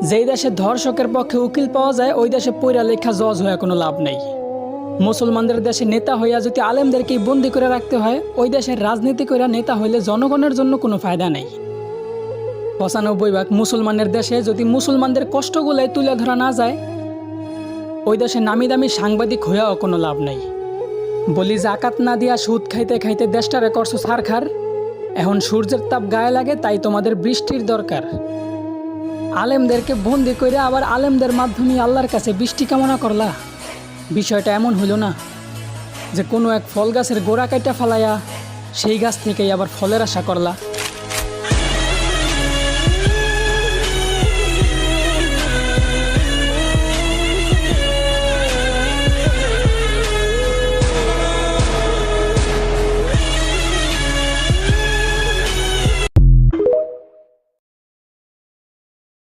যেই দেশে ধর্ষকের পক্ষে উকিল পাওয়া যায় ওই দেশে পইরা লেখা জজ হয়ে কোনো লাভ নেই। মুসলমানদের দেশে নেতা হইয়া যদি আলেমদেরকেই বন্দি করে রাখতে হয়, ওই দেশের রাজনীতি করে নেতা হইলে জনগণের জন্য কোনো ফায়দা নেই। ৯৫% মুসলমানের দেশে যদি মুসলমানদের কষ্টগুলাই তুলে ধরা না যায়, ওই দেশে নামি দামি সাংবাদিক হইয়াও কোনো লাভ নেই। বলি জাকাত না দিয়া সুদ খাইতে খাইতে দেশটারে করছো ছারখার। এখন সূর্যের তাপ গায়ে লাগে, তাই তোমাদের বৃষ্টির দরকার। আলেমদেরকে বন্দি করে আবার আলেমদের মাধ্যমে আল্লাহর কাছে বৃষ্টি কামনা করলা। বিষয়টা এমন হইল না যে কোনো এক ফল গাছের গোড়া কাইটা ফালাইয়া সেই গাছ থেকেই আবার ফলের আশা করলা।